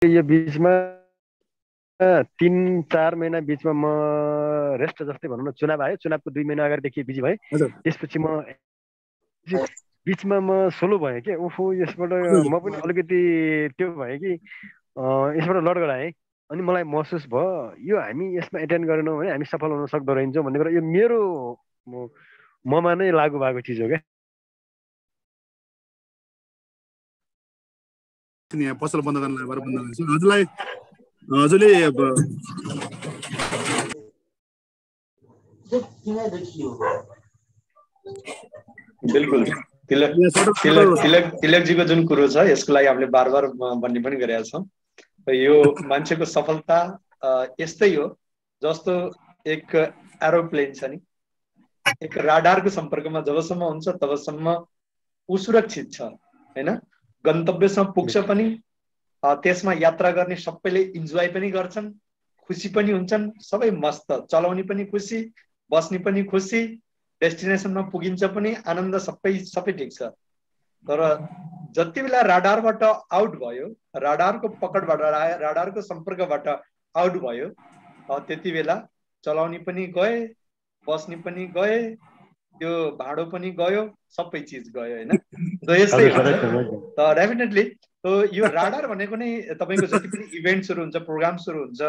यो बिचमा 3-4 महिना बिचमा म रेस्ट जस्तै भनौँ न, चुनाव आयो, चुनावको 2 महिना अगाडिदेखि बिजी भएँ। त्यसपछि म बिचमा म सोलो भएँ कि उफु यसबाट म पनि अलिकति त्यो भएँ कि यसबाट लड गराएँ। अनि मलाई महसुस भयो यो हामी यसमा एटेन्ड गरेनौँ भने हामी सफल हुन सक्दो रहेछौँ भन्ने कुरा यो मेरो ममा नै लागु भएको चिज हो क्या। पसल बन्द गर्न हजुरलाई हजुरले बिल्कुल तिलकजीको जुन कुरो छ यसको लागि हामीले बार बार भन्ने पनि गरेका छौँ। यो मान्छेको सफलता यस्तै हो जस्तो एक एरोप्लेन छ नि, एक राडारको सम्पर्कमा जबसम्म हुन्छ तबसम्म ऊ सुरक्षित छ हैन, गन्तव्यसम्म पुग्छ पनि, त्यसमा यात्रा गर्ने सबैले इन्जोय पनि गर्छन्, खुसी पनि हुन्छन्, सबै मस्त, चलाउने पनि खुसी, बस्ने पनि खुसी, डेस्टिनेसनमा पुगिन्छ पनि, आनन्द सबै ठिक छ। तर जति बेला राडारबाट आउट भयो, राडारको पकडबाट, राडारको सम्पर्कबाट आउट भयो, त्यति बेला चलाउने पनि गए, बस्ने पनि गए, त्यो भाडो पनि गयो, सबै चिज गयो हैन। यस्तै हुन्छ त डेफिनेटली। यो राडार भनेको नै तपाईको जति पनि इभेन्ट्सहरु हुन्छ, प्रोग्राम्सहरु हुन्छ,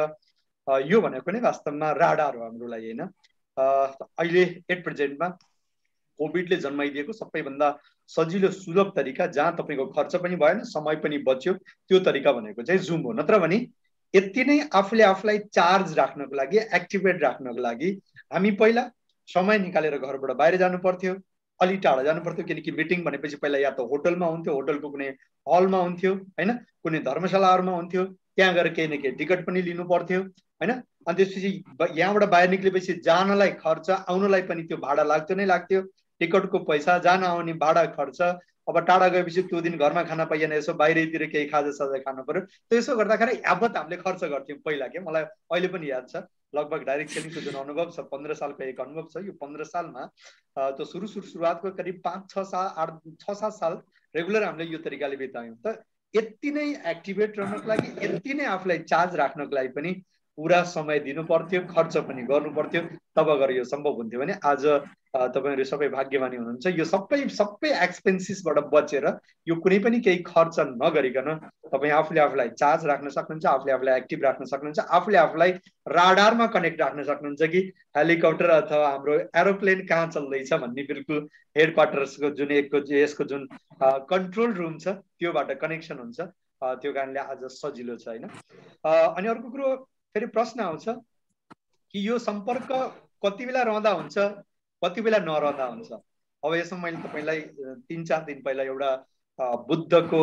यो भनेको नै वास्तवमा राडार हो हाम्रो लागि हैन। अहिले एट प्रेजेन्टमा कोभिडले जन्माइदिएको सबैभन्दा सजिलो सुलभ तरिका, जहाँ तपाईको खर्च पनि भएन, समय पनि बच्यो, त्यो तरिका भनेको चाहिँ जुम हो। नत्र भने यति नै आफूले आफूलाई चार्ज राख्नको लागि, एक्टिभेट राख्नको लागि हामी पहिला समय निकालेर घरबाट बाहिर जानु पर्थ्यो, अलि टाढा जानु पर्थ्यो, किनकि मिटिङ भनेपछि पहिला या त होटलमा हुन्थ्यो, होटलको कुनै हलमा हुन्थ्यो हैन, कुनै धर्मशालाहरुमा हुन्थ्यो, त्यहाँ गएर केही न केही टिकट पनि लिनु पर्थ्यो हैन। अनि त्यसपछि यहाँबाट बाहिर निक्लेपछि जानलाई खर्च, आउनलाई पनि त्यो भाडा लाग्थ्यो नै लाग्थ्यो, टिकटको पैसा, जान आउने भाडा खर्च। अब टाढा गएपछि त्यो दिन घरमा खाना पाइएन, यसो बाहिरतिर केही खाजा साजा खानु पर्यो। त्यसो गर्दाखेरि यावत हामीले खर्च गर्थ्यौँ पहिला के। मलाई अहिले पनि याद छ, लगभग डाइरेक्ट सेलिङको जुन अनुभव छ, 15 सालको एक अनुभव छ। यो 15 सालमा त्यो सुरुवातको करिब 5-6 साल रेगुलर हामीले यो तरिकाले बितायौँ। त यति नै एक्टिभेट रहनको लागि, यति नै आफूलाई चार्ज राख्नको लागि पनि पुरा समय दिनु पर्थ्यो, खर्च पनि गर्नु पर्थ्यो, तब गएर यो सम्भव हुन्थ्यो। भने आज तपाईहरु सबै भाग्यमानी हुनुहुन्छ, यो सबै एक्सपेन्सेसबाट बचेर, यो कुनै पनि केही खर्च नगरिकन तपाई आफूले आफूलाई चार्ज राख्न सक्नुहुन्छ, आफूले आफूलाई एक्टिभ राख्न सक्नुहुन्छ, आफूले आफूलाई राडारमा कनेक्ट राख्न सक्नुहुन्छ कि हेलिकप्टर अथवा हाम्रो एरोप्लेन कहाँ चल्दैछ भन्ने बिल्कुल हेडक्वार्टर्सको जुन यसको जुन कन्ट्रोल रुम छ त्योबाट कनेक्सन हुन्छ। त्यो कारणले आज सजिलो छ हैन। अनि अर्को कुरो फेरि प्रश्न आउँछ कि यो सम्पर्क कति बेला रहँदा हुन्छ, कति बेला नरहँदा हुन्छ। अब यसमा मैले तपाईलाई 3-4 दिन पहिला एउटा बुद्धको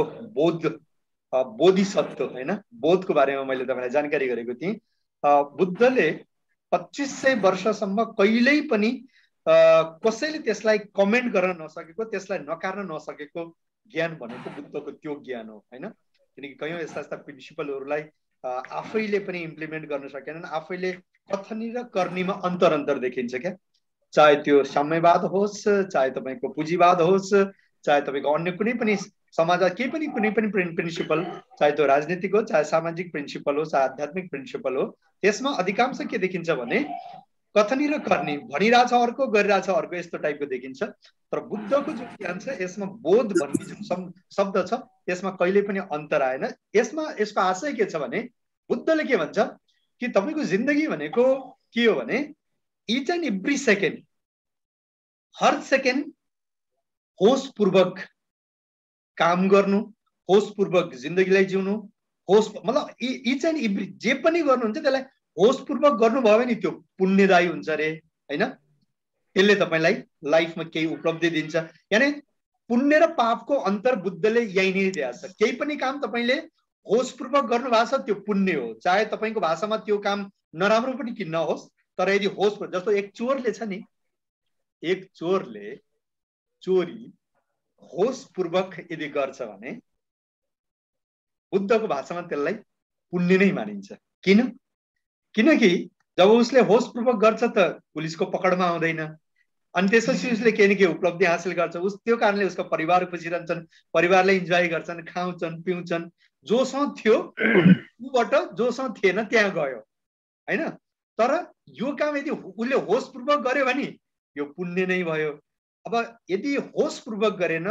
बोधिसत्व हैन, बोधको बारेमा मैले तपाईलाई जानकारी गरेको थिएँ। बुद्धले 2500 वर्षसम्म कहिल्यै पनि कसैले त्यसलाई कमेन्ट गर्न नसकेको, त्यसलाई नकार्न नसकेको ज्ञान भनेको बुद्धको त्यो ज्ञान हो हैन। किनकि कयौं यस्ता प्रिन्सिपलहरूलाई आफैले पनि इम्प्लिमेन्ट गर्न सकेनन्, आफैले कथनी र कर्नीमा अन्तर देखिन्छ क्या। चाहे त्यो साम्यवाद होस्, चाहे तपाईको पुँजीवाद होस्, चाहे तपाईको अन्य कुनै पनि समाज कुनै पनि प्रिन्सिपल, चाहे त्यो राजनीतिक हो, चाहे सामाजिक प्रिन्सिपल हो, चाहे आध्यात्मिक प्रिन्सिपल हो, त्यसमा अधिकांश के देखिन्छ भने कथनी र कर्नी, भनिरहेछ अर्को, गरिरहेछ अर्को, यस्तो टाइपको देखिन्छ। तर बुद्धको जुन ज्ञान छ यसमा बोध भन्ने जुन शब्द छ त्यसमा कहिले पनि अन्तर आएन। यसको आशय के छ भने बुद्धले के भन्छ कि तपाईको जिन्दगी भनेको के हो भने इच एन्ड एभ्री सेकेन्ड, हर सेकेन्ड होशपूर्वक काम गर्नु, होशपूर्वक जिन्दगीलाई जिउनु, मतलब इच एन्ड एभ्री जे पनि गर्नुहुन्छ त्यसलाई होशपूर्वक गर्नुभयो भने त्यो पुण्यदायी हुन्छ रे हैन। त्यसले तपाईलाई लाइफमा केही उपलब्धि दिन्छ। यानी पुण्य र पापको अन्तर बुद्धले यही नै दिएको छ। केही पनि काम तपाईले होशपूर्वक गर्नु भएको छ त्यो पुण्य हो, चाहे तपाईको भाषामा त्यो काम नराम्रो पनि किन नहोस्, तर यदि होशपूर्वक, जस्तो एक चोरले छ नि, एक चोरले चोरी होशपूर्वक यदि गर्छ भने बुद्धको भाषामा त्यसलाई पुण्य नै मानिन्छ। किनकि जब उसले होशपूर्वक गर्छ त पुलिसको पकडमा आउँदैन, अनि त्यसपछि उसले केही न केही उपलब्धि हासिल गर्छ। त्यो कारणले उसको परिवार खुसी रहन्छन्, परिवारले इन्जोय गर्छन्, खाउँछन्, पिउँछन्, जोसँग थियो ऊबाट जोसँग थिएन त्यहाँ गयो हैन। तर यो काम यदि उसले होसपूर्वक गर्यो भने यो पुण्य नै भयो। अब यदि होसपूर्वक गरेन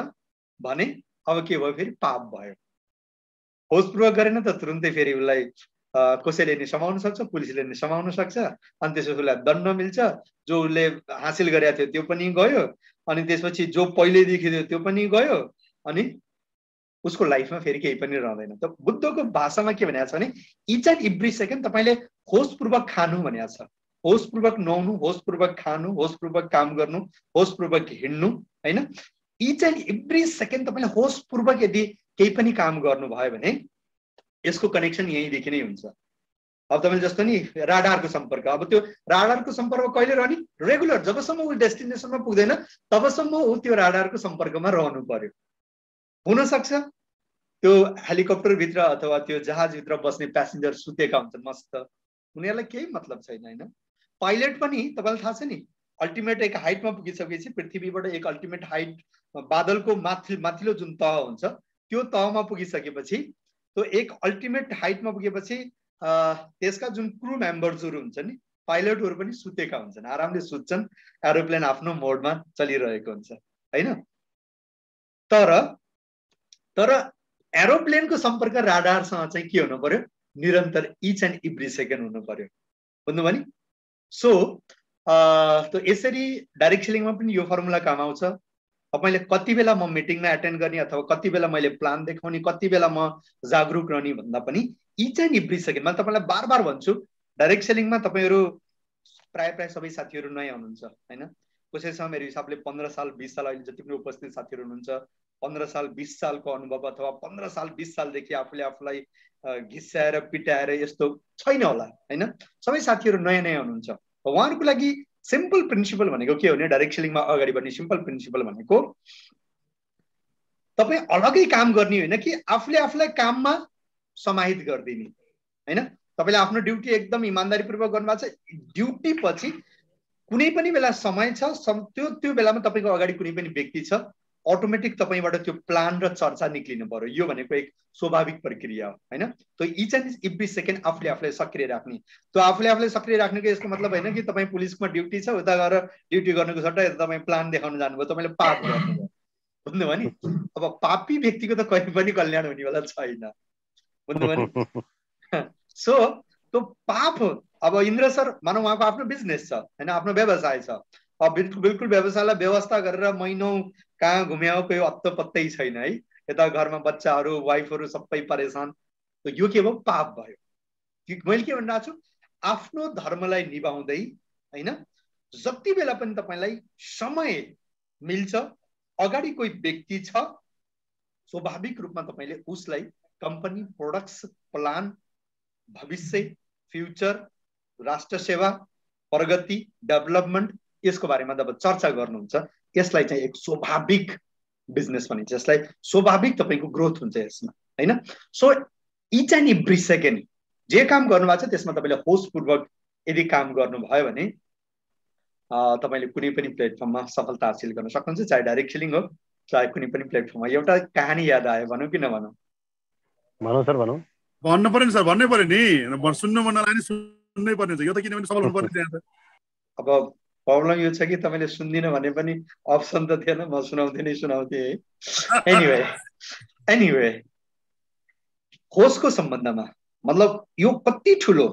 भने अब के भयो, फेरि पाप भयो। होसपूर्वक गरेन त तुरुन्तै फेरि उसलाई कसैले नि समाउन सक्छ, पुलिसले नि समाउन सक्छ, अनि त्यसपछि उसलाई दण्ड मिल्छ। जो उसले हासिल गरेको थियो त्यो पनि गयो, अनि त्यसपछि जो पहिल्यैदेखि थियो त्यो पनि गयो, अनि उसको लाइफमा फेरि केही पनि रहँदैन। त बुद्धको भाषामा के भनेको छ भने इच एन्ड एभ्री सेकेन्ड तपाईँले होसपूर्वक खानु भनेको छ। होसपूर्वक नुहाउनु, होसपूर्वक खानु, होसपूर्वक काम गर्नु, होसपूर्वक हिँड्नु हैन। इच एन्ड एभ्री सेकेन्ड तपाईँले होसपूर्वक यदि केही पनि काम गर्नुभयो भने यसको कनेक्सन यहीँदेखि नै हुन्छ। अब तपाईँले जस्तो नि राडारको सम्पर्क, अब त्यो राडारको सम्पर्क कहिले रहने, रेगुलर, जबसम्म ऊ डेस्टिनेसनमा पुग्दैन तबसम्म ऊ त्यो राडारको सम्पर्कमा रहनु पर्यो। हुनसक्छ त्यो हेलिकप्टरभित्र अथवा त्यो जहाजभित्र बस्ने प्यासेन्जर सुतेका हुन्छन् मस्त, उनीहरूलाई केही मतलब छैन हैन। पाइलट पनि तपाईँलाई थाहा छ नि, अल्टिमेट एक हाइटमा पुगिसकेपछि पृथ्वीबाट एक अल्टिमेट हाइट बादलको माथिल्लो जुन तह हुन्छ त्यो तहमा पुगिसकेपछि, त्यो एक अल्टिमेट हाइटमा पुगेपछि त्यसका जुन क्रू मेम्बर्सहरू हुन्छ नि, पाइलटहरू पनि सुतेका हुन्छन्, आरामले सुत्छन्, एरोप्लेन आफ्नो मोडमा चलिरहेको हुन्छ हैन। तर एरोप्लेनको सम्पर्क राडारसँग चाहिँ के हुनु पर्यो, निरन्तर इच एन्ड एभ्री सेकेन्ड हुनु पर्यो, बुझ्नुभयो नि। सो त यसरी डाइरेक्ट सेलिङमा पनि यो फर्मुला काम आउँछ। मैले कति बेला म मिटिङमा एटेन्ड गर्ने अथवा कति बेला मैले प्लान देखाउने, कति बेला म जागरुक रहने भन्दा पनि इच एन्ड एभ्री सेकेन्ड। मैले तपाईँलाई बार बार भन्छु, डाइरेक्ट सेलिङमा तपाईँहरू प्राय सबै साथीहरू नयाँ हुनुहुन्छ हैन। कसैसँग मेरो हिसाबले 15 साल 20 साल अहिले जति पनि उपस्थित साथीहरू हुनुहुन्छ 15 साल 20 सालको अनुभव अथवा 15 साल 20 सालदेखि आफूले आफूलाई घिस्याएर पिटाएर यस्तो छैन होला हैन। सबै साथीहरू नयाँ नयाँ हुनुहुन्छ। उहाँहरूको लागि सिम्पल प्रिन्सिपल भनेको के हो भने, डाइरेक्ट सेलिङमा अगाडि बढ्ने सिम्पल प्रिन्सिपल भनेको तपाईँ अलगै काम गर्ने होइन कि आफूले आफूलाई काममा समाहित गरिदिने हैन। तपाईँले आफ्नो ड्युटी एकदम इमानदारीपूर्वक गर्नुभएको छ, ड्युटी पछि कुनै पनि बेला समय छ, त्यो बेलामा तपाईँको अगाडि कुनै पनि व्यक्ति छ, अटोमेटिक तपाईँबाट त्यो प्लान र चर्चा निक्लिनु पर्यो। यो भनेको एक स्वाभाविक प्रक्रिया हो हैन। तो इच एन्ड एभ्री सेकेन्ड आफूले आफूलाई सक्रिय राख्ने, त्यो आफूले आफूलाई सक्रिय राख्नुको यसको मतलब होइन कि तपाईँ पुलिसमा ड्युटी छ उता गएर ड्युटी गर्नुको सट्टा तपाईँ प्लान देखाउन जानुभयो, तपाईँले पाप गर्नुभयो, बुझ्नुभयो नि। अब पापी व्यक्तिको त कहिले पनि कल्याण हुनेवाला छैन, बुझ्नुभयो नि। सो त्यो पाप हो। अब इन्द्र सर मानव उहाँको आफ्नो बिजनेस छ हैन, आफ्नो व्यवसाय छ, अब बिल्कुल व्यवसायलाई व्यवस्था गरेर महिनौं कहाँ घुम्याओ कोही अत्तो पत्तै छैन है, यता घरमा बच्चाहरू वाइफहरू सबै परेशान, त यो के भयो, पाप भयो। मैले के भनिरहेको छु, आफ्नो धर्मलाई निभाउँदै हैन, जति बेला पनि तपाईलाई समय मिल्छ, अगाडि कोही व्यक्ति छ, स्वाभाविक रूपमा तपाईले उसलाई कम्पनी, प्रोडक्ट्स, प्लान, भविष्य, फ्युचर, राष्ट्र सेवा, प्रगति, डेभलपमेन्ट, यसको बारेमा जब चर्चा गर्नुहुन्छ, यसलाई चाहिँ एक स्वाभाविक बिजनेस भनिन्छ, यसलाई स्वाभाविक तपाईको ग्रोथ हुन्छ यसमा हैन। So each and every second जे काम गर्नुभएको छ त्यसमा तपाईले होसपूर्वक यदि काम गर्नुभयो भने तपाईले कुनै पनि प्लेटफर्ममा सफलता हासिल गर्न सक्नुहुन्छ, चाहे डाइरेक्ट सेलिङ हो चाहे कुनै पनि प्लेटफर्ममा। एउटा कहानी याद आयो, भनौँ कि नभनौँ? भनौँ सर, भनौँ। भन्नु पर्यो नि सर, भन्नै पर्यो नि, सुन्नु मन लाग्यो नि सुन्नै पर्ने हुन्छ यो त, किनभने सफल हुनु पर्ने छ। अब प्रब्लम यो छ कि तपाईँले सुन्दिनँ भने पनि अप्सन त थिएन, म सुनाउँथे नै सुनाउँथे है। एनिवे होसको सम्बन्धमा मतलब यो कति ठुलो,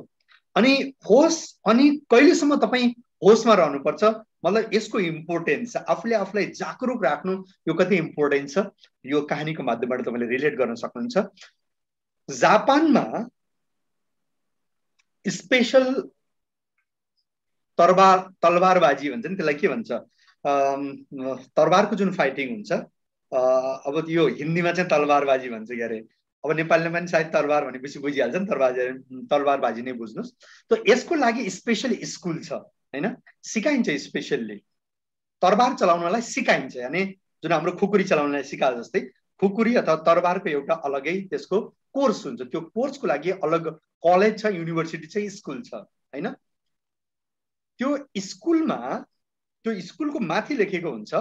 अनि होस, अनि कहिलेसम्म तपाईँ होसमा रहनुपर्छ, मतलब यसको इम्पोर्टेन्स, आफूले आफूलाई जागरुक राख्नु यो कति इम्पोर्टेन्ट छ, यो कहानीको माध्यमबाट तपाईँले रिलेट गर्न सक्नुहुन्छ। जापानमा स्पेशल तलवारबाजी भन्छ नि, त्यसलाई के भन्छ, तरबारको जुन फाइटिङ हुन्छ, अब यो हिन्दीमा चाहिँ तलवारबाजी भन्छ के अरे, अब नेपालीमा पनि सायद तरबार भनेपछि बुझिहाल्छ नि, तलवारबाजी नै बुझ्नुहोस्। त यसको लागि स्पेशल स्कुल छ हैन, सिकाइन्छ स्पेशल्ली, तरबार चलाउनलाई सिकाइन्छ, यानी जुन हाम्रो खुकुरी चलाउनलाई सिकाए जस्तै खुकुरी अथवा तरबारको एउटा अलगै त्यसको कोर्स हुन्छ, त्यो कोर्सको लागि अलग कलेज छ, युनिभर्सिटी छ, स्कुल छ हैन। त्यो स्कुलमा, त्यो स्कुलको माथि लेखेको हुन्छ,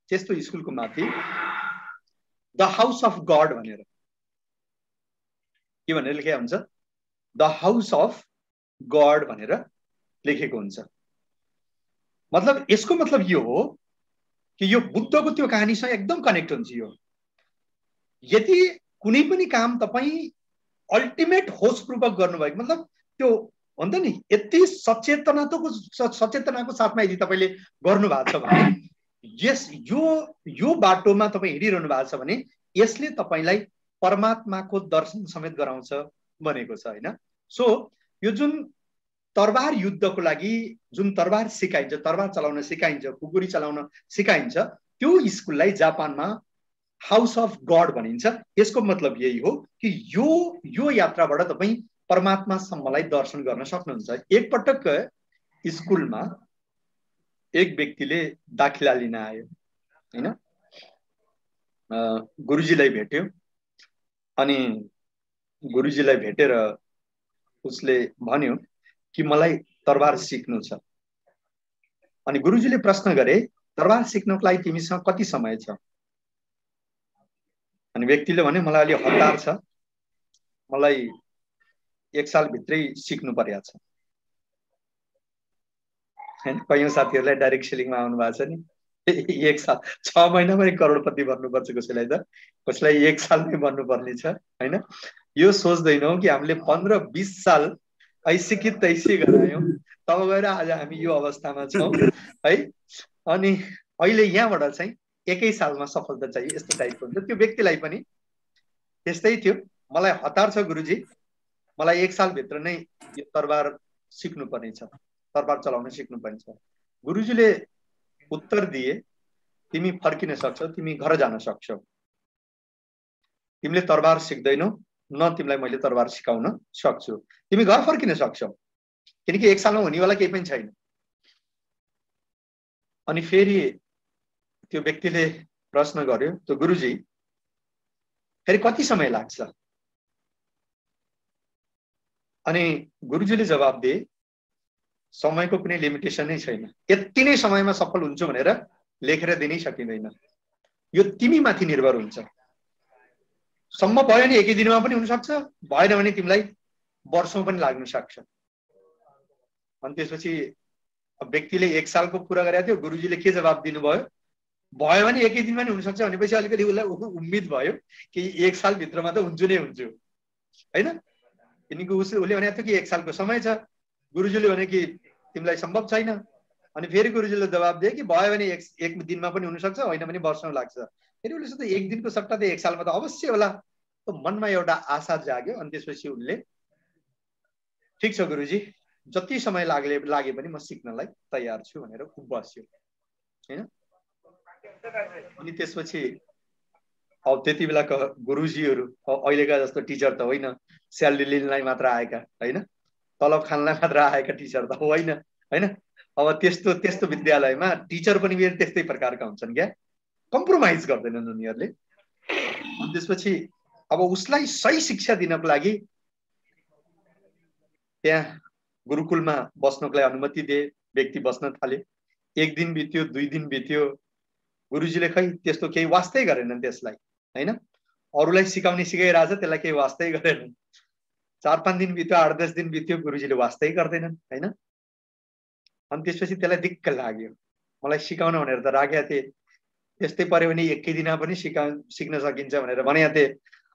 त्यस्तो स्कुलको माथि द हाउस अफ गड भनेर, के भनेर लेखेको हुन्छ, द हाउस अफ गड भनेर लेखेको हुन्छ। मतलब यसको मतलब यो हो कि यो बुद्धको त्यो कहानीसँग एकदम कनेक्ट हुन्छ। यो यदि कुनै पनि काम तपाईँ अल्टिमेट होसपूर्वक गर्नुभएको, मतलब त्यो भन्छ नि यति सचेतनाको साथमा यदि तपाईँले गर्नुभएको छ भने, यस यो बाटोमा तपाईँ हिँडिरहनु भएको छ भने यसले तपाईँलाई परमात्माको दर्शन समेत गराउँछ भनेको छ होइन। सो यो जुन तरबार युद्धको लागि जुन तरबार सिकाइन्छ, तरबार चलाउन सिकाइन्छ, खुकुरी चलाउन सिकाइन्छ, त्यो स्कुललाई जापानमा हाउस अफ गड भनिन्छ। यसको मतलब यही हो कि यो यात्राबाट तपाईँ परमात्मासम्मलाई दर्शन गर्न सक्नुहुन्छ। एकपटक स्कुलमा एक व्यक्तिले दाखिला लिन आयो हैन, गुरुजीलाई भेट्यो। अनि गुरुजीलाई भेटेर उसले भन्यो कि मलाई तरबार सिक्नु छ। अनि गुरुजीले प्रश्न गरे, तरबार सिक्नको लागि तिमीसँग कति समय छ? अनि व्यक्तिले भन्यो, मलाई अलि हतार छ, मलाई 1 साल भित्रै सिक्नु पर्या छ। हैन, कयौं साथीहरुलाई डाइरेक्ट सेलिङमा आउनु भएको छ नि, 1 साल 6 महिनामै करोडपति बन्नुपर्छ कसैलाई त, कसैलाई 1 सालमै बन्नुपर्ने छ हैन। यो सोच्दैनौ कि हामीले 15-20 साल ऐसिकी तैसी गरायौं, तब गएर आज हामी यो अवस्थामा छौं है। अनि अहिले यहाँबाट चाहिँ 1 सालमा सफलता चाहियो, यस्तो टाइपको हुन्छ। त्यो व्यक्तिलाई पनि त्यस्तै थियो, मलाई हतार छ गुरुजी, मलाई 1 साल भित्र नै यो तरबार सिक्नु पर्ने छ, तरबार चलाउन सिक्नु पर्ने छ। गुरुजीले उत्तर दिए, तिमी फर्किन सक्छौ, तिमी घर जान सक्छौ, तिमीले तरबार सिक्दैनौ, न तिमीलाई मैले तरबार सिकाउन सक्छु, तिमी घर फर्किन सक्छौ, किनकि 1 सालमा हुनेवाला केही पनि छैन। अनि फेरि त्यो व्यक्तिले प्रश्न गर्यो, त्यो गुरुजी फेरि कति समय लाग्छ? अनि गुरुजीले जवाब दिए, समयको कुनै लिमिटेसन नै छैन, यति नै समयमा सफल हुन्छु भनेर लेखेर दिनै सकिँदैन, यो तिमी माथि निर्भर हुन्छ। सम्म भयो भने 1 दिनमा पनि हुन सक्छ, भएन भने तिमीलाई वर्षौं पनि लाग्न सक्छ। अनि त्यसपछि व्यक्तिले 1 सालको पूरा गरेको थियो, गुरुजीले के जवाब दिनुभयो, भयो भने 1 दिनमा नि हुन सक्छ भनेपछि अलिकति उसलाई उम्मिद भयो कि 1 साल भित्रमा त हुन्छु नै हुन्छु हैन। किनकि उसले भनेको थियो कि 1 सालको समय छ, गुरुजीले भने कि तिमीलाई सम्भव छैन। अनि फेरि गुरुजीले जवाब दिए कि भयो भने 1 दिनमा पनि हुन सक्छ, होइन भने वर्षौं लाग्छ। फेरि उसले सोचे 1 दिनको सट्टा त 1 सालमा त अवश्य होला, त मनमा एउटा आशा जाग्यो। अनि त्यसपछि उनले ठीक छ गुरुजी, जति समय लागे पनि म सिक्नलाई तयार छु भनेर बस्यो हैन। अनि त्यसपछि अब त्यति बेलाका गुरुजीहरू अहिलेका जस्तो टिचर त होइन, स्यालेरी लिनलाई मात्र आएका हैन, तलब खानलाई मात्र आएका टिचर त होइन हैन। अब त्यस्तो विद्यालयमा टिचर पनि फेरि त्यस्तै प्रकारका हुन्छन् क्या, कम्प्रोमाइज गर्दैनन् उनीहरूले। अनि त्यसपछि अब उसलाई सही शिक्षा दिनको लागि त्यहाँ गुरुकुलमा बस्नको लागि अनुमति दिए, व्यक्ति बस्न थाले। 1 दिन बित्यो, 2 दिन बित्यो, गुरुजीले खै त्यस्तो केही वास्तै गरेनन् त्यसलाई हैन। अरूलाई सिकाउने सिकाइरहेछ, त्यसलाई केही वास्तै गरेनन्। 4-5 दिन बित्यो, 8-10 दिन बित्यो, गुरुजीले वास्तै गर्दैनन् हैन। अनि त्यसपछि त्यसलाई दिक्क लाग्यो, मलाई सिकाउन भनेर त राखेका थिए, त्यस्तै पर्यो भने 1 दिनमा पनि सिक्न सकिन्छ भनेर भनेका थिए,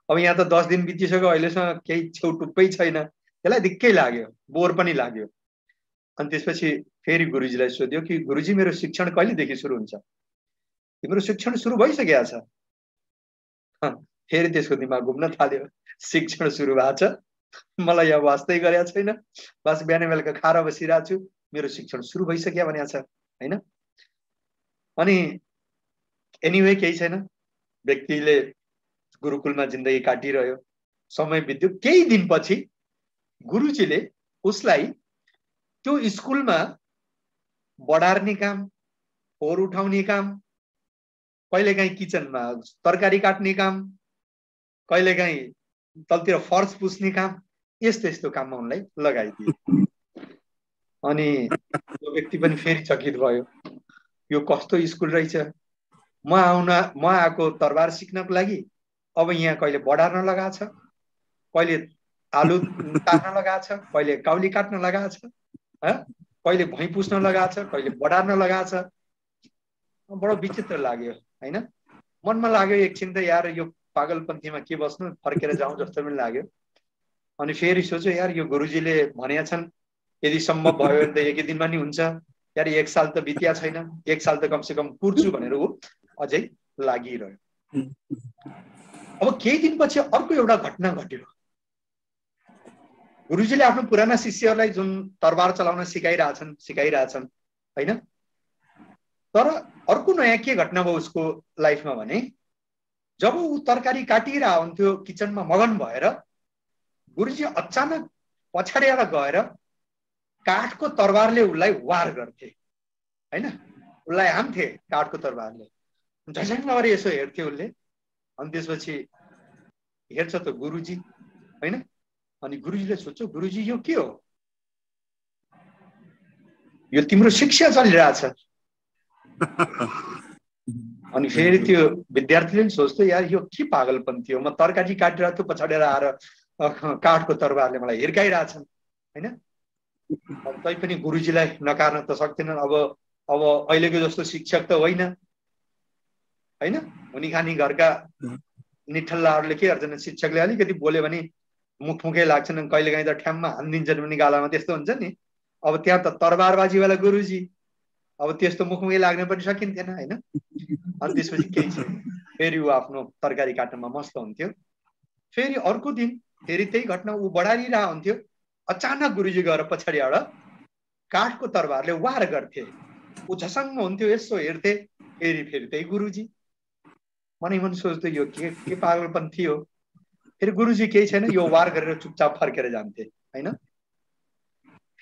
अब यहाँ त 10 दिन बितिसक्यो, अहिलेसम्म केही छेउ टुप्पै छैन। त्यसलाई दिक्कै लाग्यो, बोर पनि लाग्यो। अनि त्यसपछि फेरि गुरुजीलाई सोध्यो कि गुरुजी मेरो शिक्षण कहिलेदेखि सुरु हुन्छ? तिम्रो शिक्षण सुरु भइसकेको छ। फेरि त्यसको दिमाग घुम्न थाल्यो, शिक्षण सुरु भएको छ, मलाई यहाँ वास्तै गरेको छैन, बस बिहान बेलुका खाएर बसिरहेको छु, मेरो शिक्षण सुरु भइसक्यो भनेको छ हैन। अनि एनिवे केही छैन, व्यक्तिले गुरुकुलमा जिन्दगी काटिरह्यो, समय बित्यो। केही दिनपछि गुरुजीले उसलाई त्यो स्कुलमा बढार्ने काम, फोहोर उठाउने काम, कहिलेकाहीँ किचनमा तरकारी काट्ने काम, कहिलेकाहीँ तलतिर फर्श पुस्ने काम, यस्तो काममा उनलाई लगाइदिए। अनि त्यो व्यक्ति पनि फेरि चकित भयो, यो कस्तो स्कुल रहेछ, म आएको तरबार सिक्नको लागि, अब यहाँ कहिले बढार्न लगाएको छ, कहिले आलु तार्न लगाएको छ, कहिले काउली काट्न लगाएको छ, कहिले भुइँ पुस्न लगाएको छ, कहिले बढार्न लगाएको छ। बडो विचित्र लाग्यो हैन। मनमा लाग्यो एकछिन त यार यो पागलपन्थीमा के बस्नु, फर्केर जाउँ जस्तो पनि लाग्यो। अनि फेरि सोच्यो यार यो गुरुजीले भनेका छन् यदि सम्भव भयो भने त एकै दिनमा नि हुन्छ यार, 1 साल त बित्या छैन, 1 साल त कमसे कम पुर्छु भनेर ऊ अझै लागिरह्यो। अब केही दिनपछि अर्को एउटा घटना घट्यो। गुरुजीले आफ्नो पुराना शिष्यहरूलाई जुन तरबार चलाउन सिकाइरहेछन् हैन, तर अर्को नयाँ के घटना भयो उसको लाइफमा भने जब ऊ तरकारी काटिरहेको हुन्थ्यो किचनमा मगन भएर, गुरुजी अचानक पछाडिएर गएर काठको तरबारले उसलाई वार गर्थे हैन, उसलाई हान्थे काठको तरबारले। झसङ्ग गरी यसो हेर्थे उसले। अनि त्यसपछि हेर्छ त गुरुजी हैन। अनि गुरुजीले सोच्यो गुरुजी यो के हो, यो तिम्रो शिक्षा चलिरहेछ। अनि फेरि त्यो विद्यार्थीले पनि सोच्थ्यो यार यो के पागलपन्थी हो, म तरकारी काटिरहेको थियो पछाडि आएर काठको तरबारले मलाई हिर्काइरहेछन् हैन। तैपनि गुरुजीलाई नकार्न त सक्दैनन्। अब अहिलेको जस्तो शिक्षक त होइन हैन, उनी खानी घरका निठल्लाहरूले के गर्छन्, शिक्षकले अलिकति बोल्यो भने मुखमुखै लाग्छन्, कहिलेकाहीँ त ठ्याममा हानिदिन्छन् पनि गालामा, त्यस्तो हुन्छ नि। अब त्यहाँ त तरबारबाजीवाला गुरुजी, अब त्यस्तो मुखमुखै लाग्न पनि सकिन्थेन हैन। अनि त्यसपछि केही छैन, फेरि ऊ आफ्नो तरकारी काट्नमा मस्त हुन्थ्यो। फेरि अर्को दिन फेरि त्यही घटना, ऊ बढारिरहेको हुन्थ्यो, अचानक गुरुजी गएर पछाडिबाट काठको तरबारले वार गर्थे। ऊ झसङ्ग हुन्थ्यो, यसो हेर्थे, फेरि त्यही गुरुजी। मन सोच्थ्यो यो के पागलपन्थी हो। फेरि गुरुजी केही छैन, यो वार गरेर चुपचाप फर्केर जान्थे हैन।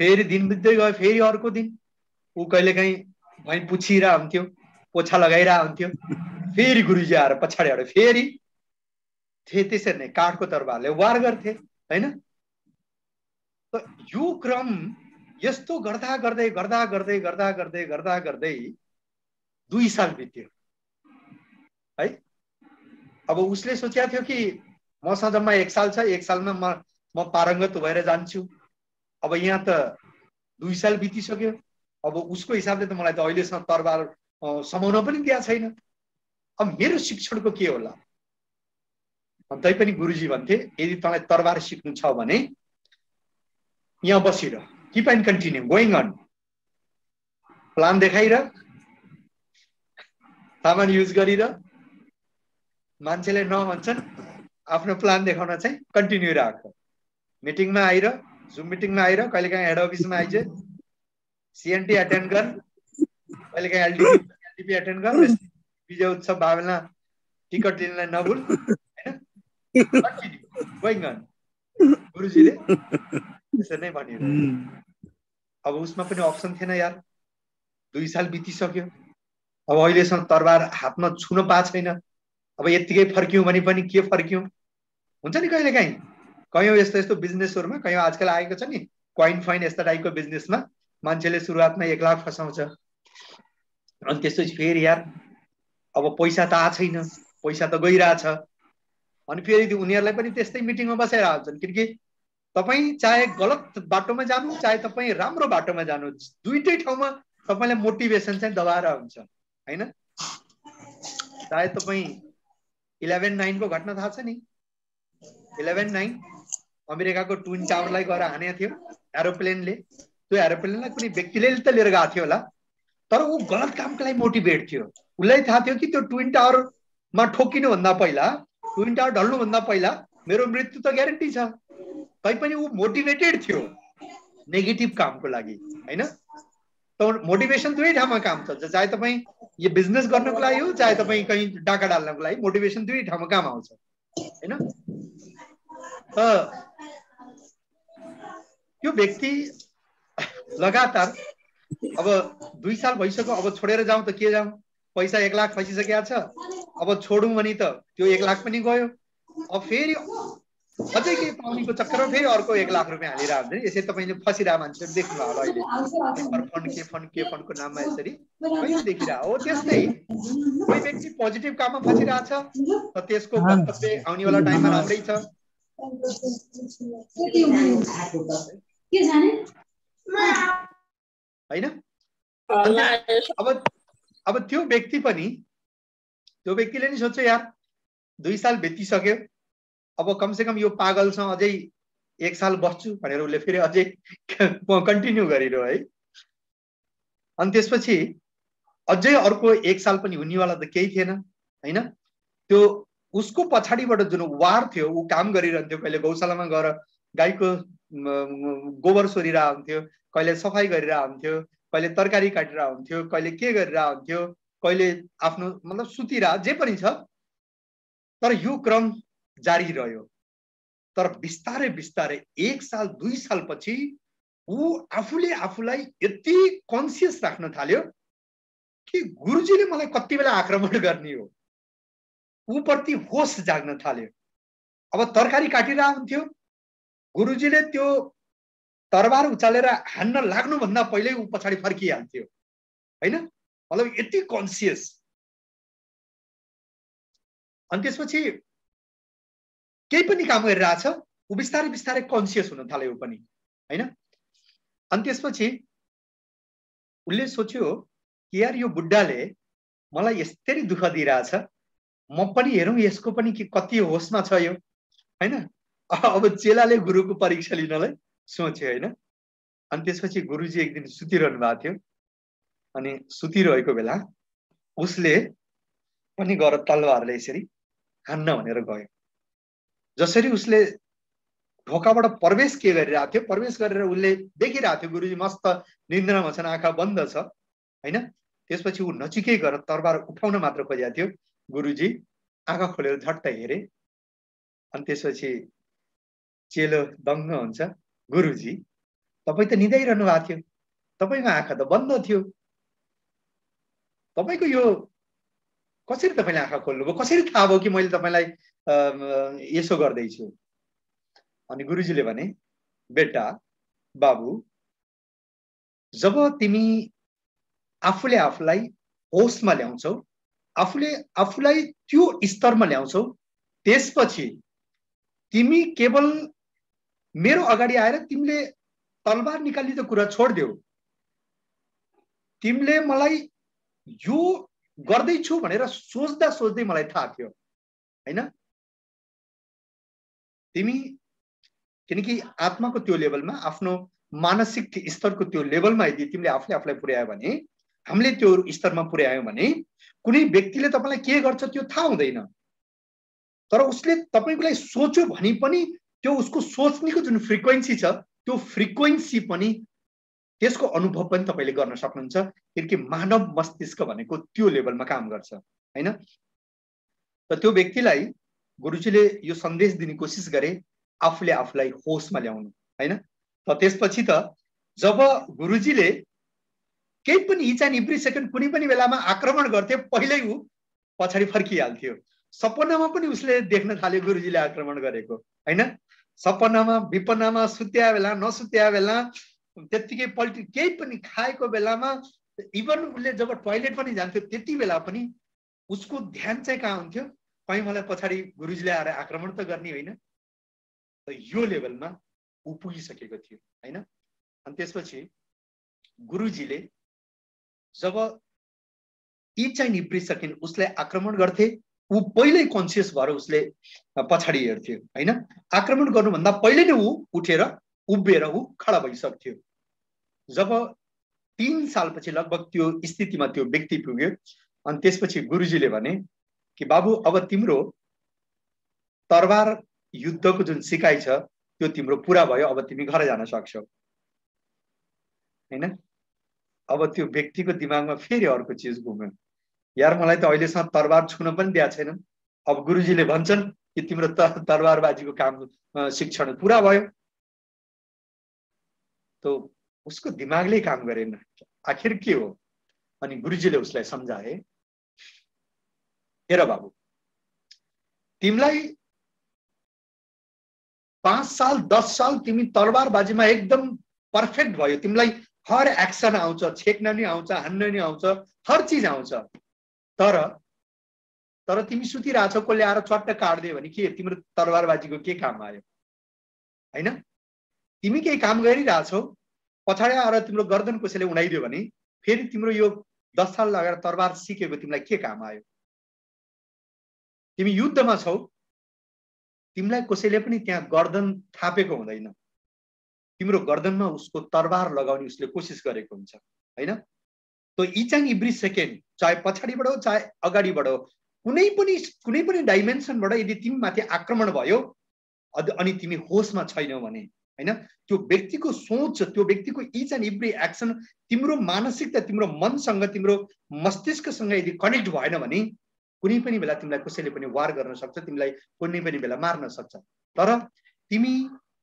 फेरि दिन बित्दै गयो, फेरि अर्को दिन ऊ कहिलेकाहीँ भुइँ पुछिरहेको हुन्थ्यो, पोछा लगाइरहेको हुन्थ्यो, फेरि गुरुजी आएर पछाडिबाट फेरि त्यसरी नै काठको तरबारले वार गर्थे हैन। त यो क्रम यस्तो गर्दा गर्दै 2 साल बित्यो है। अब उसले सोचेको थियो कि मसँग जम्मा 1 साल छ, 1 सालमा म पारङ्गत भएर जान्छु। अब यहाँ त 2 साल बितिसक्यो। अब उसको हिसाबले त मलाई त अहिलेसम्म तरबार समाउन पनि दिएको छैन। अब मेरो शिक्षणको के होला। तैपनि गुरुजी भन्थे यदि तँलाई तरबार सिक्नु छ भने यहाँ बसिर, keep and continue going on, plan देखाइर, सामान युज गरिर, मान्छेले नभन्छन् आफ्नो प्लान देखाउन चाहिँ कन्टिन्यू राख। मिटिङमा आइर, जुम मिटिङमा आइर, कहिलेकाहीँ हेड अफिसमा आइज, सिएनटी एटेन्ड गर, कहिलेकाहीँ एलडिपी एटेन्ड गर, विजय उत्सव भावना टिकट लिनलाई नभुल हैन, कन्टिन्यू गोइङ अन। गुरुजीले त्यसरी नै भनिरहे। अब उसमा पनि अप्सन थिएन यार, 2 साल बितिसक्यो। अब अहिलेसम्म तरबार हातमा छुन पाएको छैन। अब यत्तिकै फर्क्यौँ भने पनि के फर्क्यौँ हुन्छ नि। कहिलेकाहीँ कयौँ यस्तो बिजनेसहरूमा, कयौँ आजकल आएको छ नि क्वाइन फाइन, यस्ता टाइपको बिजनेसमा मान्छेले सुरुवातमा 1 लाख फसाउँछ। अनि त्यसपछि फेरि यार अब पैसा त आएको छैन, पैसा त गइरहेछ। अनि फेरि उनीहरूलाई पनि त्यस्तै मिटिङमा बसेर हाल्छन्, किनकि तपाईँ चाहे गलत बाटोमा जानु, चाहे तपाईँ राम्रो बाटोमा जानु, दुईटै ठाउँमा तपाईँलाई मोटिभेसन चाहिँ दबाएर हुन्छ हैन। चाहे तपाईँ 11/9 को घटना थाहा छ नि। 11/9 अमेरिकाको ट्विन टावरलाई गएर हानेको थियो एरोप्लेनले। त्यो एरोप्लेनलाई कुनै व्यक्तिले त लिएर गएको थियो होला, तर ऊ गलत कामको लागि मोटिभेट थियो। उसलाई थाहा थियो कि त्यो ट्विन टावरमा ठोकिनुभन्दा पहिला, ट्विन टावर ढल्नुभन्दा पहिला मेरो मृत्यु त ग्यारेन्टी छ। तैपनि ऊ मोटिभेटेड थियो नेगेटिभ कामको लागि हैन। त मोटिभेसन दुवै ठाउँमा काम चल्छ। चाहे तपाईँ यो बिजनेस गर्नको लागि हो, चाहे तपाईँ कहीँ डाका डाल्नको लागि, मोटिभेसन दुवै ठाउँमा काम आउँछ हैन। त्यो व्यक्ति लगातार अब 2 साल भइसक्यो, अब छोडेर जाउँ त के जाउँ, पैसा 1 लाख फसिसकेको छ। अब छोडौँ भने त त्यो 1 लाख पनि गयो। अब फेरि अझै केही पाउनेको चक्करमा फेरि अर्को 1 लाख रुपियाँ हालिरहेको हुन्छ नि। यसरी तपाईँले फसिरहेको मान्छेहरू देख्नुभयो होला अहिले, के फन्डको नाममा यसरी कहिले देखिरहेको हो। त्यस्तै कोही व्यक्ति पोजिटिभ काममा फसिरहेको छ त त्यसको गन्तव्य आउनेवाला टाइममा राम्रै छ, हैन? अब त्यो व्यक्ति पनि त्यो व्यक्तिले नि सोच्छ यार 2 साल बितिसक्यो, अब कमसेकम यो पागलसँग अझै 1 साल बस्छु भनेर उसले फेरि अझै कन्टिन्यू गरिरह्यो है। अनि त्यसपछि अझै अर्को 1 साल पनि हुनेवाला त केही थिएन हैन। त्यो उसको पछाडिबाट जुन वार थियो, ऊ काम गरिरहन्थ्यो, कहिले गौशालामा गएर गाईको गोबर सोरिरह हुन्थ्यो, कहिले सफाई गरिरह हुन्थ्यो, कहिले तरकारी काटिरह हुन्थ्यो, कहिले के गरिरह हुन्थ्यो, कहिले आफ्नो मतलब सुतिरह, जे पनि छ। तर यो क्रम जारी रह्यो। तर बिस्तारै बिस्तारै 1 साल 2 साल पछि ऊ आफूले आफूलाई यति कन्सियस राख्न थाल्यो कि गुरुजीले मलाई कति बेला आक्रमण गर्ने हो, ऊ प्रति होश जाग्न थाल्यो। अब तरकारी काटिरह हुन्थ्यो, गुरुजीले त्यो तरबार उचालेर हान्न लाग्नु भन्दा पहिल्यै ऊ पछाडि फर्किहाल्थ्यो हैन। मतलब यति कन्सियस। अनि त्यसपछि केही पनि काम गरिरहेछ, ऊ बिस्तारै बिस्तारै कन्सियस हुन थाल्यो पनि हैन। अनि त्यसपछि उसले सोच्यो कि यार यो बुड्ढाले मलाई यस्तरी दुःख दिइरहेछ, म पनि हेरौँ यसको पनि कति होसमा छ यो हैन। अब चेलाले गुरुको परीक्षा लिनलाई सोच्यो हैन। अनि त्यसपछि गुरुजी एक दिन सुतिरहनु भएको थियो। अनि सुतिरहेको बेला उसले पनि गएर तलवारले यसरी हान्न भनेर गयो। जसरी उसले ढोकाबाट प्रवेश के गरिरहेको थियो, प्रवेश गरेर उसले देखिरहेको थियो गुरुजी मस्त निन्द्रामा छन्, आँखा बन्द छ हैन। त्यसपछि ऊ नजिकै गएर तरबार उठाउन मात्र खोजेको थियो। गुरुजी आँखा खोलेर झट्ट हेरे। अनि त्यसपछि चेलो दङ्ग हुन्छ, गुरुजी तपाईँ त निदाइरहनु भएको थियो, तपाईँको आँखा त बन्द थियो, तपाईँको यो कसरी तपाईँले आँखा खोल्नुभयो, कसरी थाहा भयो कि मैले तपाईँलाई यसो गर्दैछु? अनि गुरुजीले भने बेटा बाबु, जब तिमी आफूले आफूलाई होसमा ल्याउँछौ, आफूले आफूलाई त्यो स्तरमा ल्याउँछौ, त्यसपछि तिमी केवल मेरो अगाडि आएर तिमीले तलवार निकाल्ने त कुरा छोड्देऊ, तिमीले मलाई यो गर्दैछु भनेर सोच्दा सोच्दै मलाई थाहा थियो हैन। तिमी किनकि आत्माको त्यो लेभलमा, आफ्नो मानसिक स्तरको त्यो लेभलमा यदि तिमीले आफूले आफूलाई पुर्यायो भने, हामीले त्यो स्तरमा पुर्यायौँ भने कुनै व्यक्तिले तपाईँलाई के गर्छ त्यो थाहा हुँदैन। तर उसले तपाईँको लागि सोच्यो भने पनि त्यो उसको सोच्नेको जुन फ्रिक्वेन्सी छ, त्यो फ्रिक्वेन्सी पनि त्यसको अनुभव पनि तपाईँले गर्न सक्नुहुन्छ, किनकि मानव मस्तिष्क भनेको त्यो लेभलमा काम गर्छ हैन। त त्यो व्यक्तिलाई गुरुजीले यो सन्देश दिने कोसिस गरे, आफूले आफूलाई होसमा ल्याउनु हैन। त त्यसपछि त जब गुरुजीले केही पनि इचा निब्री सेकेन्ड कुनै पनि बेलामा आक्रमण गर्थे, पहिल्यै ऊ पछाडि फर्किहाल्थ्यो। सपनामा पनि उसले देख्न थाल्यो गुरुजीले आक्रमण गरेको हैन। सपनामा, विपनामा, सुत्या बेला, नसुत्या बेला, त्यतिकै पल्टी केही पनि खाएको बेलामा, इभन उसले जब टोयलेट पनि जान्थ्यो त्यति बेला पनि उसको ध्यान चाहिँ कहाँ हुन्थ्यो, कहीँ मलाई पछाडि गुरुजीले आएर आक्रमण त गर्ने होइन। त यो लेभलमा ऊ पुगिसकेको थियो हैन। अनि त्यसपछि गुरुजीले जब यी चाहिँ निब्रिसकिन् उसलाई आक्रमण गर्थे, ऊ पहिल्यै कन्सियस भएर उसले पछाडि हेर्थ्यो हैन। आक्रमण गर्नुभन्दा पहिले नै ऊ उठेर उभिएर ऊ खडा भइसक्थ्यो। जब 3 सालपछि लगभग त्यो स्थितिमा त्यो व्यक्ति पुग्यो, अनि त्यसपछि गुरुजीले भने कि बाबु अब तिम्रो तरबार युद्धको जुन सिकाइ छ त्यो तिम्रो पुरा भयो, अब तिमी घर जान सक्छौ हैन। अब त्यो व्यक्तिको दिमागमा फेरि अर्को चिज घुम्यो, यार मलाई त अहिलेसम्म तरबार छुन पनि दिएको छैन, अब गुरुजीले भन्छन् कि तिम्रो तरबारबाजीको काम शिक्षण पुरा भयो। तो उसको दिमागले काम गरेन, आखिर के हो? अनि गुरुजीले उसलाई सम्झाए, हेर बाबु, तिमीलाई 5 साल 10 साल तिमी तरबारबाजीमा एकदम पर्फेक्ट भयो, तिमीलाई हर एक्सन आउँछ, छेक्न नि आउँछ, हान्न नि आउँछ, हर चिज आउँछ। तर तिमी सुतिरहेछौ, कसले आएर चट्ट काट्दियो भने के तिम्रो तरबारबाजीको के काम आयो हैन। तिमी केही काम गरिरहेछौ, पछाडि आएर तिम्रो गर्दन कसैले उडाइदियो भने फेरि तिम्रो यो 10 साल लगाएर तरबार सिकेको तिमीलाई के काम आयो? तिमी युद्धमा छौ, तिमीलाई कसैले पनि त्यहाँ गर्दन थापेको हुँदैन, तिम्रो गर्दनमा उसको तरबार लगाउने उसले कोसिस गरेको हुन्छ हैन। तो इच एन्ड एभ्री सेकेन्ड, चाहे पछाडिबाट हो चाहे अगाडिबाट हो, कुनै पनि डाइमेन्सनबाट यदि तिमी माथि आक्रमण भयो अनि तिमी होसमा छैनौ भने हैन, त्यो व्यक्तिको सोच, त्यो व्यक्तिको इच एन्ड एभ्री एक्सन तिम्रो मानसिकता, तिम्रो मनसँग, तिम्रो मस्तिष्कसँग यदि कनेक्ट भएन भने कुनै पनि बेला तिमीलाई कसैले पनि वार गर्न सक्छ, तिमीलाई कुनै पनि बेला मार्न सक्छ। तर तिमी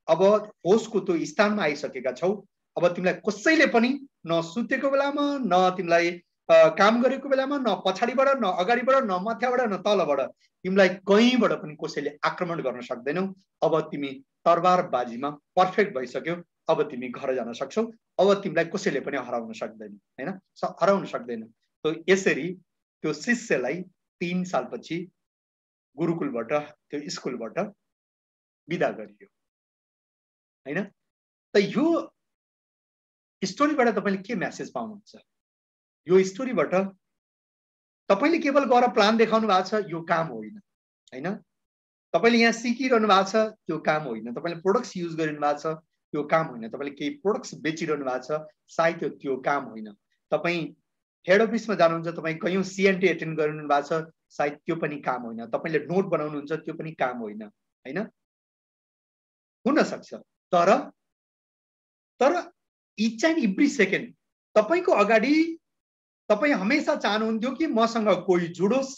अब होसको त्यो स्थानमा आइसकेका छौ, अब तिमीलाई कसैले पनि न सुतेको बेलामा, न तिमीलाई काम गरेको बेलामा, न पछाडिबाट, न अगाडिबाट, न माथिबाट, न तलबाट तिमीलाई कहीँबाट पनि कसैले आक्रमण गर्न सक्दैनौ। अब तिमी तरबारबाजीमा पर्फेक्ट भइसक्यौ, अब तिमी घर जान सक्छौ, अब तिमीलाई कसैले पनि हराउन सक्दैन हैन, हराउन सक्दैन। तो यसरी त्यो शिष्यलाई 3 सालपछि गुरुकुलबाट, त्यो स्कुलबाट बिदा गरियो हैन। त यो स्टोरीबाट तपाईले के मेसेज पाउनुहुन्छ? यो स्टोरीबाट तपाईले केवल गएर प्लान देखाउनु भएको छ, यो काम होइन हैन। तपाईले यहाँ सिकिरहनु भएको छ, त्यो काम होइन। तपाईले प्रोडक्ट्स युज गरिरहनु भएको छ, त्यो काम होइन। तपाईले केही प्रोडक्ट्स बेचिरहनु भएको छ, सायद त्यो काम होइन। तपाई हेड अफिसमा जानुहुन्छ, तपाई कयौं सीएनटी एटेन्ड गरिरहनु भएको छ, सायद त्यो पनि काम होइन। तपाईले नोट बनाउनुहुन्छ, त्यो पनि काम होइन हैन। हुन सक्छ, तर इच एन्ड एभ्री सेकेन्ड तपाईको अगाडि तपाई हमेशा चाहनुहुन्थ्यो कि मसँग कोही जुडोस्,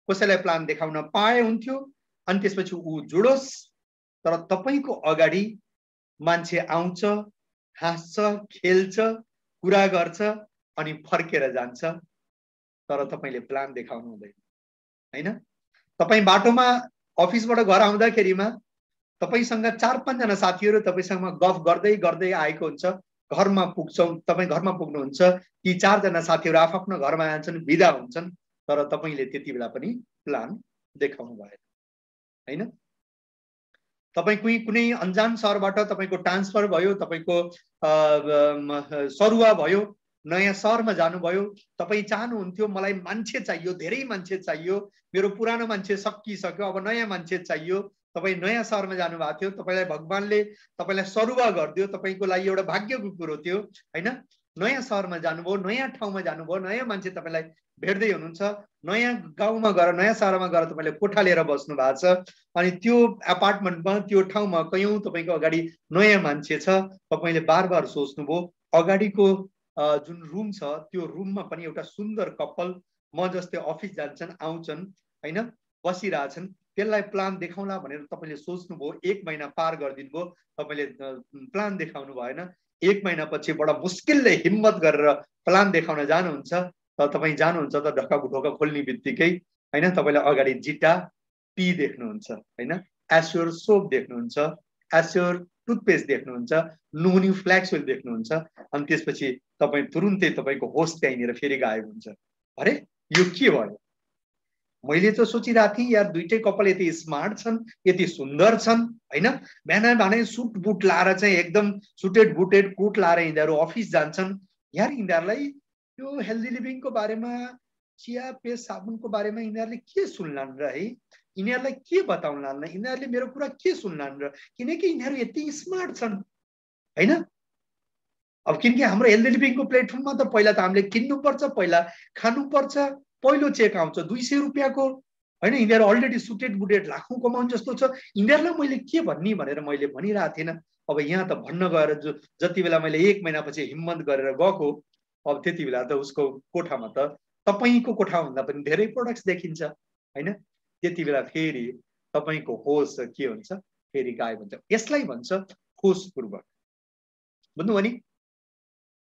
कसैलाई प्लान देखाउन पाए हुन्थ्यो अनि त्यसपछि ऊ जुडोस्। तर तपाईको अगाडि मान्छे आउँछ, हाँस्छ, खेल्छ, कुरा गर्छ अनि फर्केर जान्छ, तर तपाईले प्लान देखाउनु हुँदैन हैन। तपाई बाटोमा अफिसबाट घर आउँदाखेरिमा तपाईसँग 4-5 जना साथीहरु तपाईसँग गफ गर्दै गर्दै आएको हुन्छ। घरमा पुग्छौ, तपाई घरमा पुग्नुहुन्छ, ती 4 जना साथीहरु आफ्नो घरमा जान्छन्, बिदा हुन्छन्, तर तपाईले त्यति बेला पनि प्लान देखाउनु भएन हैन। तपाई कुनै अनजान शहरबाट तपाईको ट्रान्सफर भयो, तपाईको सरुवा भयो, नयाँ शहरमा जानुभयो, तपाई चाहनुहुन्थ्यो मलाई मान्छे चाहियो, धेरै मान्छे चाहियो, मेरो पुरानो मान्छे सकिसक्यो, अब नयाँ मान्छे चाहियो। तपाई नयाँ शहरमा जानु भएको थियो, तपाईलाई भगवानले तपाईलाई सरुवा गर्दियो, तपाईको लागि एउटा भाग्यको कुरो थियो हैन। नयाँ शहरमा जानुभयो, नयाँ ठाउँमा जानुभयो, नयाँ मान्छे तपाईलाई भेट्दै हुनुहुन्छ, नयाँ गाउँमा गएर, नयाँ शहरमा गएर तपाईले कोठा लिएर बस्नु भएको छ अनि त्यो अपार्टमेन्टमा, त्यो ठाउँमा कयौं तपाईको अगाडि नयाँ मान्छे छ। तपाईले बार-बार सोच्नुभयो, अगाडिको जुन रुम छ त्यो रुममा पनि एउटा सुन्दर कपल म जस्तै अफिस जान्छन्, आउँछन् हैन, बसिरहेछन्, त्यसलाई प्लान देखाउला भनेर तपाईले सोच्नुभयो। 1 महिना पार गरिदिनु भयो, तपाईले प्लान देखाउनु भएन। 1 महिनापछि बडा मुस्किलले हिम्मत गरेर प्लान देखाउन जानुहुन्छ, तर तपाई जानुहुन्छ त ढोका खोल्ने बित्तिकै हैन, तपाईले अगाडि जिटा पी देख्नुहुन्छ हैन, एस्योर सोप देख्नुहुन्छ, एस्योर टुथपेस्ट देख्नुहुन्छ, नुनी फ्ल्याक्स ओइल देख्नुहुन्छ अनि त्यसपछि तपाई तुरुन्तै तपाईको होस त्यहीँनिर फेरि गायब हुन्छ। अरे यो के भयो? मैले त सोचिरहेको थिएँ यार, दुईटै कपाल यति स्मार्ट छन्, यति सुन्दर छन् हैन, बिहान बिहानै सुट बुट लाएर चाहिँ एकदम सुटेड बुटेड कोट लाएर यिनीहरू अफिस जान्छन्। यार यिनीहरूलाई यो हेल्दी लिभिङको बारेमा, चिया पेस्ट साबुनको बारेमा यिनीहरूले के सुन्लान् र है, यिनीहरूलाई के बताउलान् र, यिनीहरूले मेरो कुरा के सुन्लान् र, किनकि यिनीहरू यति स्मार्ट छन् हैन। अब किनकि हाम्रो हेल्दी लिभिङको प्लेटफर्ममा त पहिला त हामीले किन्नुपर्छ, पहिला खानुपर्छ, पहिलो चेक आउँछ 200 रुपियाँको हैन। यिनीहरू अलरेडी सुटेड बुटेड लाखौं कमाउन जस्तो छ, यिनीहरूलाई मैले के भन्ने भनेर मैले भनिरहेको थिएन। अब यहाँ त भन्न गएर जति बेला मैले 1 महिनापछि हिम्मत गरेर गएको, अब त्यति बेला त उसको कोठामा त तपाईको कोठाभन्दा पनि धेरै प्रोडक्ट्स देखिन्छ हैन। त्यति बेला फेरि तपाईको होस के हुन्छ, फेरि गायब हुन्छ। यसलाई भन्छ होसपूर्वक, बुझ्नुभयो नि?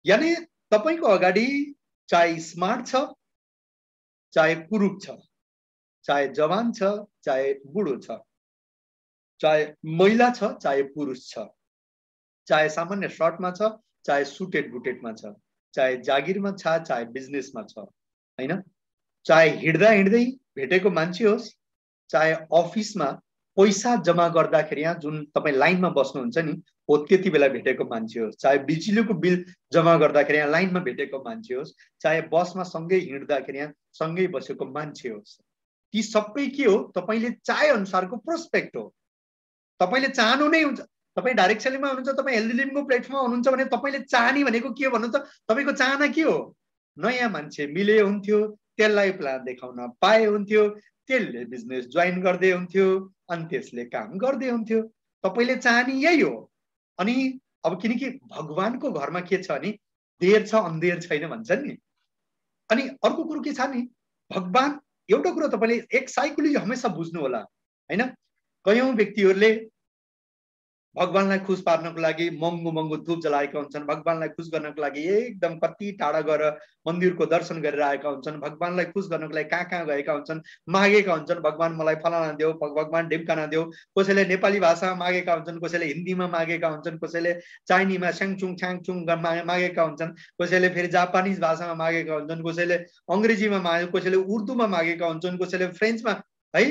यानी तपाईको अगाडि चाहे स्मार्ट छ, चाहे कुरूप छ, चाहे जवान छ, चाहे बुढो छ, चाहे महिला छ, चाहे पुरुष छ, चाहे सामान्य सर्टमा छ, चाहे सुटेड बुटेडमा छ, चाहे जागिरमा छ, चाहे बिजनेसमा छ हैन, चाहे हिँड्दा हिँड्दै भेटेको मान्छे होस्, चाहे अफिसमा पैसा जम्मा गर्दाखेरि यहाँ जुन तपाईँ लाइनमा बस्नुहुन्छ नि हो त्यति बेला भेटेको मान्छे होस्, चाहे बिजुलीको बिल जम्मा गर्दाखेरि यहाँ लाइनमा भेटेको मान्छे होस्, चाहे बसमा सँगै हिँड्दाखेरि यहाँ सँगै बसेको मान्छे होस्, ती सबै के हो तपाईँले चाहे अनुसारको प्रोस्पेक्ट हो। तपाईँले चाहनु नै हुन्छ, तपाईँ डाइरेक्ट सेलिङमा हुनुहुन्छ, तपाईँ हेल्दी लिभिङको प्लेटफर्ममा हुनुहुन्छ भने तपाईँले चाहने भनेको के हो भन्नु त, तपाईँको चाहना के हो? नयाँ मान्छे मिले हुन्थ्यो, त्यसलाई प्लान देखाउन पाए हुन्थ्यो, त्यसले बिजनेस जोइन गर्दै हुन्थ्यो अनि त्यसले काम गर्दै हुन्थ्यो। तपाईँले चाहने यही हो। अनि अब किनकि भगवानको घरमा के छ भने देर छ अन्धेर छैन भन्छन् नि। अनि अर्को कुरो के छ नि, भगवान एउटा कुरो तपाईँले एक साइकोलोजी हमेसा बुझ्नु होला हैन। कयौं व्यक्तिहरूले भगवानलाई खुश पार्नको लागि महँगो महँगो धूप जलाएका हुन्छन्, भगवानलाई खुश गर्नको लागि एकदम कति टाढा गएर मन्दिरको दर्शन गरेर आएका हुन्छन्, भगवानलाई खुश गर्नको लागि कहाँ कहाँ गएका हुन्छन्, मागेका हुन्छन् भगवान मलाई फलाना देऊ, भगवान ढिम्काना देऊ। कसैले नेपाली भाषामा मागेका हुन्छन्, कसैले हिन्दीमा मागेका हुन्छन्, कसैले चाइनीमा स्याङचुङ छ्याङचुङ मागेका हुन्छन्, कसैले फेरि जापानिज भाषामा मागेका हुन्छन्, कसैले अङ्ग्रेजीमा मागे, कसैले उर्दूमा मागेका हुन्छन्, कसैले फ्रेन्चमा है,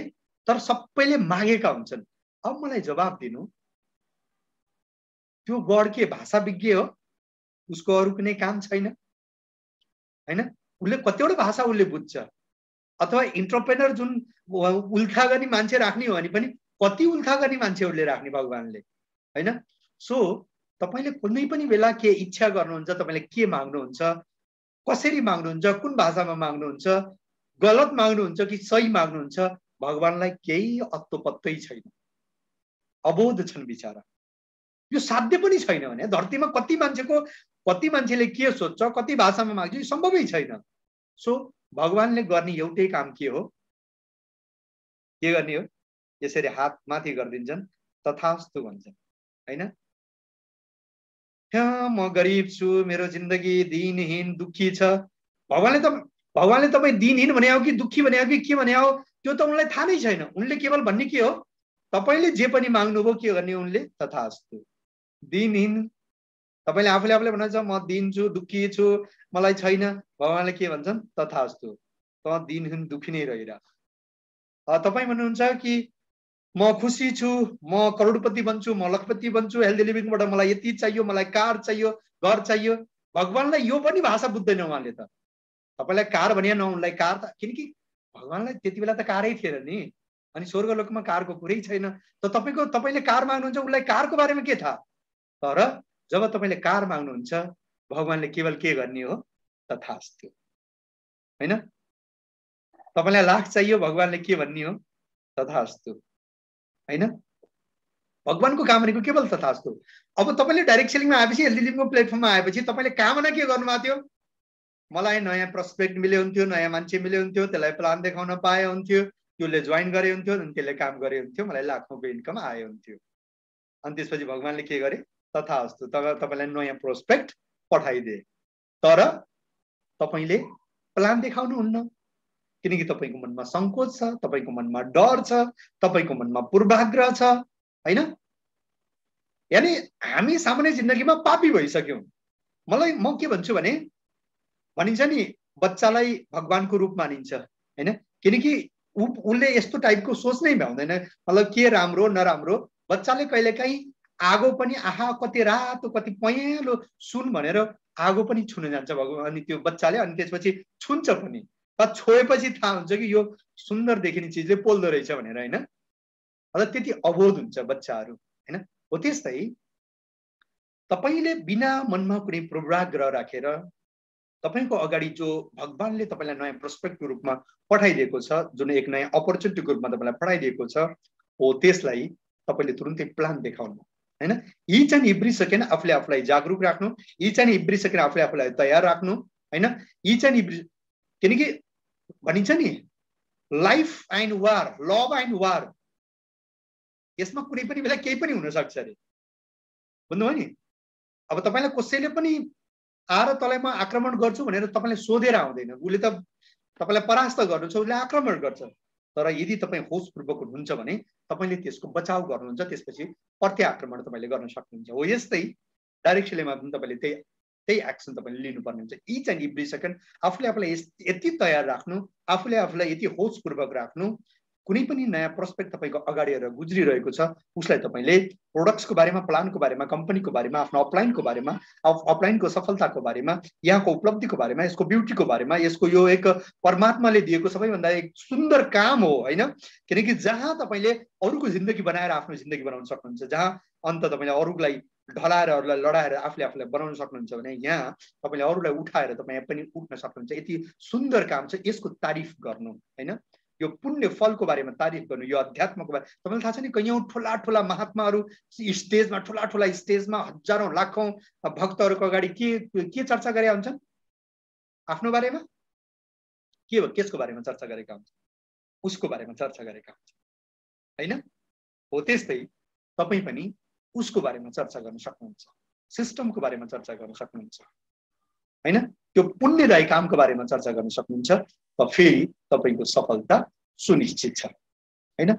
तर सबैले मागेका हुन्छन्। अब मलाई जवाब दिनु, त्यो गड के भाषा विज्ञ हो? उसको अरू कुनै काम छैन हैन? उसले कतिवटा भाषा उसले बुझ्छ। अथवा इन्टरप्रेनर जुन उल्था गर्ने मान्छे राख्ने हो भने पनि कति उल्था गर्ने मान्छे उसले राख्ने भगवानले हैन। सो तपाईले कुनै पनि बेला के इच्छा गर्नुहुन्छ, तपाईले के माग्नुहुन्छ, कसरी माग्नुहुन्छ, कुन भाषामा माग्नुहुन्छ, गलत माग्नुहुन्छ कि सही माग्नुहुन्छ, भगवानलाई केही अत्तो पत्तै छैन। अबोध छन् बिचारा। यो साध्य पनि छैन भने धरतीमा कति मान्छेले के सोच्छ, कति भाषामा माग्छ, यो सम्भवै छैन। सो भगवानले गर्ने एउटै काम के हो? के गर्ने हो? यसरी हात माथि गरिदिन्छन्, तथास्तु भन्छन् हैन। म गरिब छु, मेरो जिन्दगी दिनहीन दुखी छ। भगवानले तपाईँ दिनहीन भने हो कि दुखी भने हो कि के भने हो त्यो त उनलाई थाहा नै छैन। उनले केवल भन्ने के हो, तपाईले जे पनि माग्नुभयो के गर्ने उनले तथास्तु। दिनहीन तपाईले आफूले भन्नुहुन्छ म दिन छु, दुखी छु, मलाई छैन, भगवानले के भन्छन्? तथास्तु। त दिनहीन दुखी नै रहिरा। तपाईँ भन्नुहुन्छ कि म खुसी छु, म करोडपति बन्छु, म लखपति बन्छु, हेल्दी लिभिङबाट मलाई यति चाहियो, मलाई कार चाहियो, घर चाहियो। भगवानलाई यो पनि भाषा बुझ्दैन उहाँले त। तपाईलाई कार भने न उनलाई कार त, किनकि भगवानलाई त्यति बेला त कारै थिएन नि। अनि स्वर्गलोकमा कारको कुरै छैन। त तपाईले कार माग्नुहुन्छ, उसलाई कारको बारेमा के थाहा? तर जब तपाईले कार माग्नुहुन्छ, भगवानले केवल के गर्ने हो? तथास्तु हैन। तपाईलाई लाख चाहियो, भगवानले के भन्ने हो? तथास्तु हैन। भगवानको काम भनेको केवल तथास्तु। अब तपाईले डाइरेक्ट सेलिङमा आएपछि, हेल्दी लिभिङको प्लेटफर्ममा आएपछि तपाईले कामना के गर्नुभएको थियो? मलाई नयाँ प्रोस्पेक्ट मिले हुन्थ्यो, नयाँ मान्छे मिले हुन्थ्यो, त्यसलाई प्लान देखाउन पाए हुन्थ्यो, त्यसले जोइन गरे हुन्थ्यो, अनि त्यसले काम गरे हुन्थ्यो, मलाई लाखौंको इन्कम आए हुन्थ्यो। अनि त्यसपछि भगवानले के गरे? तथास्तु, तपाईलाई नयाँ प्रोस्पेक्ट पठाइदिए। तर तपाईले प्लान देखाउनुहुन्न, किनकि तपाईको मनमा संकोच छ, तपाईको मनमा डर छ, तपाईको मनमा पूर्वाग्रह छ हैन। यानी हामी सामान्य जिन्दगीमा पापी भइसक्यौं। म के भन्छु भने भनिन्छ नि बच्चालाई भगवानको रूप मानिन्छ हैन, किनकि उनले यस्तो टाइपको सोच नै भ्याउँदैन। मतलब के राम्रो नराम्रो, बच्चाले कहिलेकाहीँ आगो पनि आहा कति रातो कति पहेँलो सुन भनेर आगो पनि छुन जान्छ भगवान। अनि त्यो बच्चाले अनि त्यसपछि छुन्छ पनि, छोएपछि थाहा हुन्छ कि यो सुन्दर देखिने चिजले पोल्दो रहेछ भनेर हैन। अझ त्यति अबोध हुन्छ बच्चाहरू हैन। हो त्यस्तै तपाईले बिना मनमा कुनै पूर्वाग्रह राखेर तपाईको अगाडि जो भगवानले तपाईलाई नयाँ प्रोस्पेक्टको रूपमा पठाइदिएको छ, जुन एक नयाँ अपर्च्युनिटीको रूपमा तपाईलाई पठाइदिएको छ, हो त्यसलाई तपाईले तुरुन्तै प्लान देखाउनु हैन। इच एन्ड एभ्री सेकेन्ड आफूले आफूलाई जागरुक राख्नु, इच एन्ड एभ्री सेकेन्ड आफूले आफूलाई तयार राख्नु हैन। इच एन्ड एभ्री, किनकि भनिन्छ नि life and war, love and war, यसमा कुनै पनि बेला केही पनि हुन सक्छ अरे, बुझ्नुभयो नि। अब तपाईलाई कसैले पनि आएर तँलाई म आक्रमण गर्छु भनेर तपाईले सोधेर आउँदैन, उसले त तपाईलाई परास्त गर्नु छ, उसले आक्रमण गर्छ। तर यदि तपाईँ होसपूर्वक हुनुहुन्छ भने तपाईले त्यसको बचाव गर्नुहुन्छ, त्यसपछि प्रत्याक्रमण तपाईले गर्न सक्नुहुन्छ। हो यस्तै डाइरेक्ट सेलिङमा पनि तपाईले त्यही एक्सन तपाईले लिनुपर्ने हुन्छ। इच एन्ड एभ्री सेकेन्ड आफूले आफूलाई यति तयार राख्नु, आफूले आफूलाई यति होसपूर्वक राख्नु कुनै पनि नयाँ प्रोस्पेक्ट तपाईँको अगाडि आएर गुज्रिरहेको छ उसलाई तपाईँले प्रोडक्ट्सको बारेमा, प्लानको बारेमा, कम्पनीको बारेमा, आफ्नो अपलाइनको बारेमा, अपलाइनको सफलताको बारेमा, यहाँको उपलब्धिको बारेमा, यसको ब्युटीको बारेमा, यसको यो एक परमात्माले दिएको सबैभन्दा एक सुन्दर काम हो होइन। किनकि जहाँ तपाईँले अरूको जिन्दगी बनाएर आफ्नो जिन्दगी बनाउन सक्नुहुन्छ, जहाँ अन्त तपाईँले अरूलाई ढलाएर, अरूलाई लडाएर आफूलाई बनाउन सक्नुहुन्छ भने यहाँ तपाईँले अरूलाई उठाएर तपाईँ पनि उठ्न सक्नुहुन्छ। यति सुन्दर काम छ, यसको तारिफ गर्नु होइन। यो पुण्य फलको बारेमा तारिफ गर्नु, यो अध्यात्मको बारे तपाईँलाई थाहा छ नि, कैयौँ ठुला ठुला महात्माहरू स्टेजमा, ठुला ठुला स्टेजमा हजारौँ लाखौँ भक्तहरूको अगाडि के चर्चा गरे हुन्छन्? आफ्नो बारेमा के हो, कसको बारेमा चर्चा गरेका हुन्छ? उसको बारेमा चर्चा गरेका हुन्छ होइन। हो त्यस्तै तपाईँ पनि उसको बारेमा चर्चा गर्न सक्नुहुन्छ, सिस्टमको बारेमा चर्चा गर्न सक्नुहुन्छ होइन, त्यो पुण्यदायी कामको बारेमा चर्चा गर्न सक्नुहुन्छ। र फेरि तपाईँको सफलता सुनिश्चित छ होइन।